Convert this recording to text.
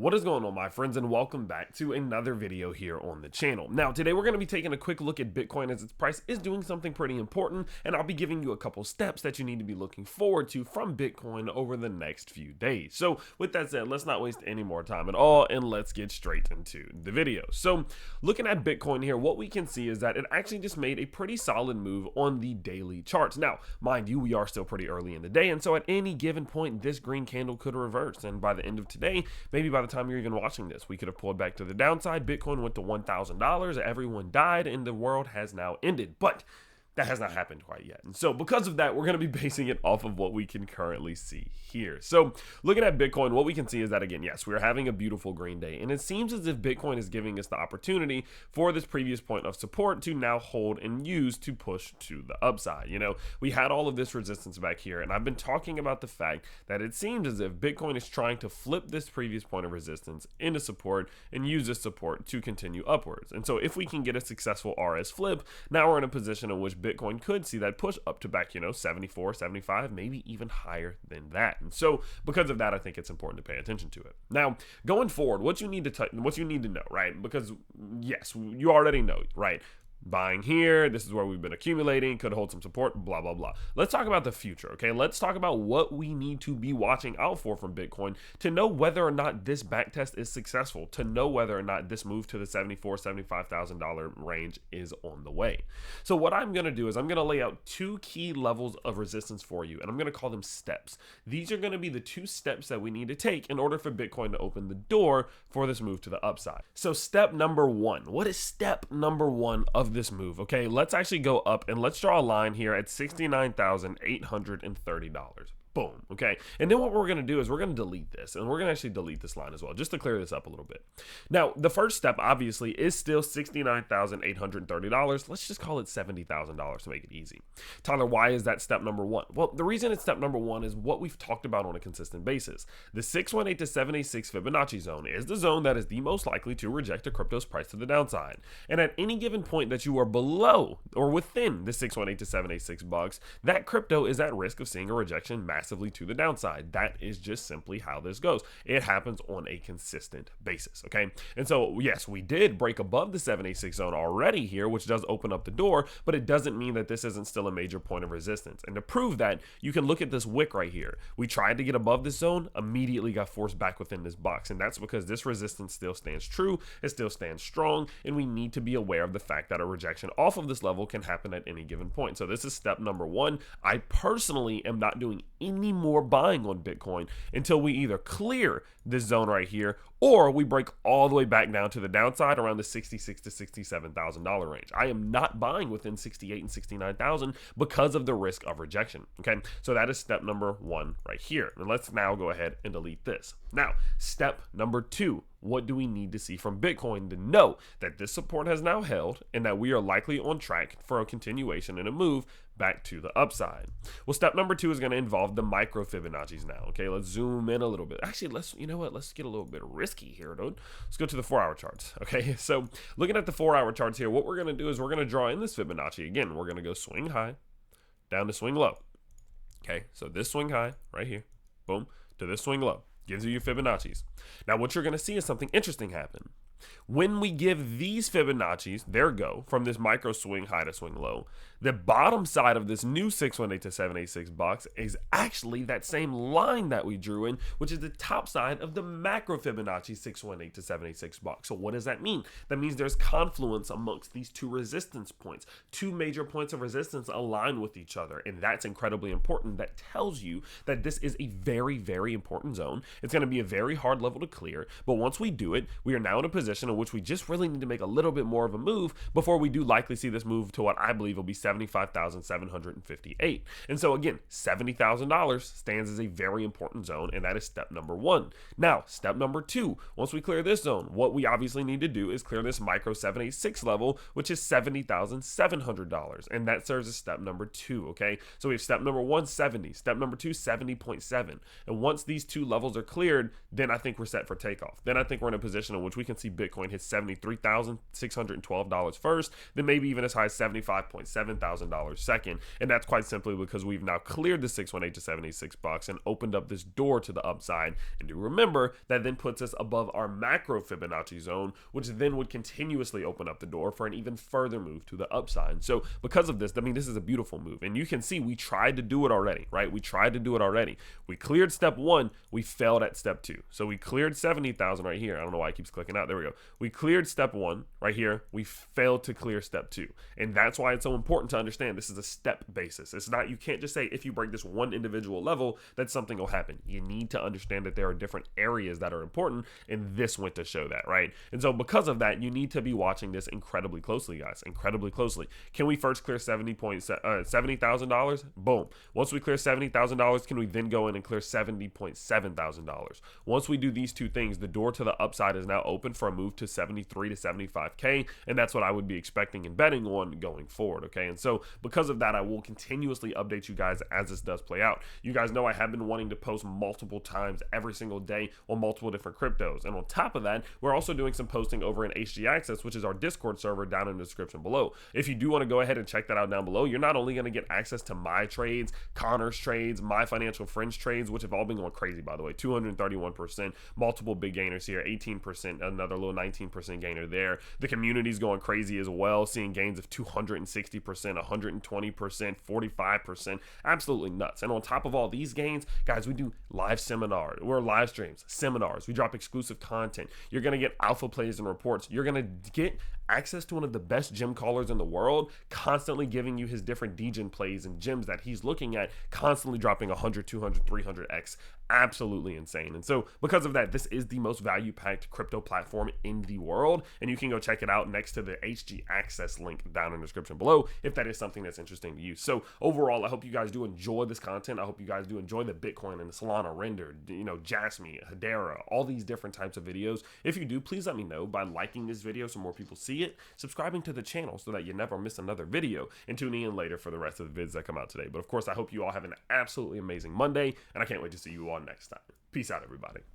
What is going on, my friends, and welcome back to another video here on the channel. Now, today we're going to be taking a quick look at Bitcoin as its price is doing something pretty important, and I'll be giving you a couple steps that you need to be looking forward to from Bitcoin over the next few days. So with that said, let's not waste any more time at all, and let's get straight into the video. So looking at Bitcoin here, what we can see is that it actually just made a pretty solid move on the daily charts. Now, mind you, we are still pretty early in the day, and so at any given point, this green candle could reverse, and by the end of today, maybe by the time you're even watching this, we could have pulled back to the downside. Bitcoin went to $1,000, everyone died, and the world has now ended. But that has not happened quite yet. And so because of that, we're going to be basing it off of what we can currently see here. So looking at Bitcoin, what we can see is that, again, yes, we're having a beautiful green day. And it seems as if Bitcoin is giving us the opportunity for this previous point of support to now hold and use to push to the upside. You know, we had all of this resistance back here, and I've been talking about the fact that it seems as if Bitcoin is trying to flip this previous point of resistance into support and use this support to continue upwards. And so if we can get a successful RS flip, now we're in a position in which Bitcoin could see that push up to back, 74, 75, maybe even higher than that. And so because of that, I think it's important to pay attention to it. Now, going forward, what you need to know, right? Because yes, you already know, right? Buying here, this is where we've been accumulating, could hold some support, blah, blah, blah. Let's talk about the future, okay? Let's talk about what we need to be watching out for from Bitcoin to know whether or not this backtest is successful, to know whether or not this move to the $74,000, $75,000 range is on the way. So what I'm going to do is I'm going to lay out two key levels of resistance for you, and I'm going to call them steps. These are going to be the two steps that we need to take in order for Bitcoin to open the door for this move to the upside. So step number one, what is step number one of this move? Okay, let's actually go up and let's draw a line here at $69,830. Boom. Okay. And then what we're going to do is we're going to delete this, and we're going to actually delete this line as well, just to clear this up a little bit. Now, the first step obviously is still $69,830. Let's just call it $70,000 to make it easy. Tyler, why is that step number one? Well, the reason it's step number one is what we've talked about on a consistent basis. The 618 to 786 Fibonacci zone is the zone that is the most likely to reject a crypto's price to the downside. And at any given point that you are below or within the 618 to 786 bucks, that crypto is at risk of seeing a rejection massively to the downside. That is just simply how this goes. It happens on a consistent basis, okay? And so, yes, we did break above the 786 zone already here, which does open up the door, but it doesn't mean that this isn't still a major point of resistance. And to prove that, you can look at this wick right here. We tried to get above this zone, immediately got forced back within this box, and that's because this resistance still stands true, it still stands strong, and we need to be aware of the fact that a rejection off of this level can happen at any given point. So this is step number one. I personally am not doing any more buying on Bitcoin until we either clear this zone right here or we break all the way back down to the downside around the $66,000 to $67,000 range. I am not buying within 68 and 69,000 because of the risk of rejection. Okay, so that is step number one right here. And let's now go ahead and delete this. Now, step number two. What do we need to see from Bitcoin to know that this support has now held and that we are likely on track for a continuation and a move back to the upside? Well, step number two is going to involve the micro Fibonacci's now. Okay, let's zoom in a little bit. Actually, let's get a little bit risky here, dude. Let's go to the 4-hour charts. Okay, so looking at the 4-hour charts here, what we're going to do is we're going to draw in this Fibonacci. Again, we're going to go swing high, down to swing low. Okay, so this swing high right here, boom, to this swing low. Gives you your Fibonacci's. Now, what you're going to see is something interesting happen. When we give these Fibonacci's their go from this micro swing high to swing low, the bottom side of this new 618 to 786 box is actually that same line that we drew in, which is the top side of the macro Fibonacci 618 to 786 box. So what does that mean? That means there's confluence amongst these two resistance points. Two major points of resistance align with each other, and that's incredibly important. That tells you that this is a very, very important zone. It's going to be a very hard level to clear, but once we do it, we are now in a position in which we just really need to make a little bit more of a move before we do likely see this move to what I believe will be $75,758. And so again, $70,000 stands as a very important zone, and that is step number one. Now, step number two, once we clear this zone, what we obviously need to do is clear this micro 786 level, which is $70,700, and that serves as step number two, okay? So we have step number one, 70, step number two, 70.7, and once these two levels are cleared, then I think we're set for takeoff. Then I think we're in a position in which we can see Bitcoin hits $73,612 first, then maybe even as high as $75,700 second. And that's quite simply because we've now cleared the 618 to 76 bucks and opened up this door to the upside. And do remember that then puts us above our macro Fibonacci zone, which then would continuously open up the door for an even further move to the upside. So because of this, I mean, this is a beautiful move. And you can see we tried to do it already, right? We tried to do it already. We cleared step one, we failed at step two. So we cleared 70,000 right here. I don't know why it keeps clicking out. There we go. We cleared step one right here. We failed to clear step two. And that's why it's so important to understand this is a step basis. It's not, you can't just say if you break this one individual level that something will happen. You need to understand that there are different areas that are important, and this went to show that, right? And so because of that, you need to be watching this incredibly closely, guys, incredibly closely. Can we first clear $70,000? Boom. Once we clear $70,000, can we then go in and clear $70,700? Once we do these two things, the door to the upside is now open for a move to 73 to 75K, and that's what I would be expecting and betting on going forward, okay? And so because of that, I will continuously update you guys as this does play out. You guys know I have been wanting to post multiple times every single day on multiple different cryptos, and on top of that, we're also doing some posting over in HG Access, which is our Discord server, down in the description below. If you do want to go ahead and check that out down below, you're not only going to get access to my trades, Connor's trades, my financial friends trades, which have all been going crazy, by the way, 231%, multiple big gainers here, 18%, another little 19% gainer there. The community's going crazy as well, seeing gains of 260%, 120%, 45%, absolutely nuts. And on top of all these gains, guys, we do live seminars, we're live streams, seminars, we drop exclusive content. You're going to get alpha plays and reports. You're going to get access to one of the best gem callers in the world, constantly giving you his different degen plays and gems that he's looking at, constantly dropping 100, 200, 300x. Absolutely insane. And so because of that, this is the most value-packed crypto platform in the world, and you can go check it out next to the HG Access link down in the description below if that is something that's interesting to you. So overall, I hope you guys do enjoy this content. I hope you guys do enjoy the Bitcoin and the Solana render, you know, Jasmy, Hedera, all these different types of videos. If you do, please let me know by liking this video so more people see it, subscribing to the channel so that you never miss another video, and tuning in later for the rest of the vids that come out today. But of course, I hope you all have an absolutely amazing Monday, and I can't wait to see you all next time. Peace out, everybody.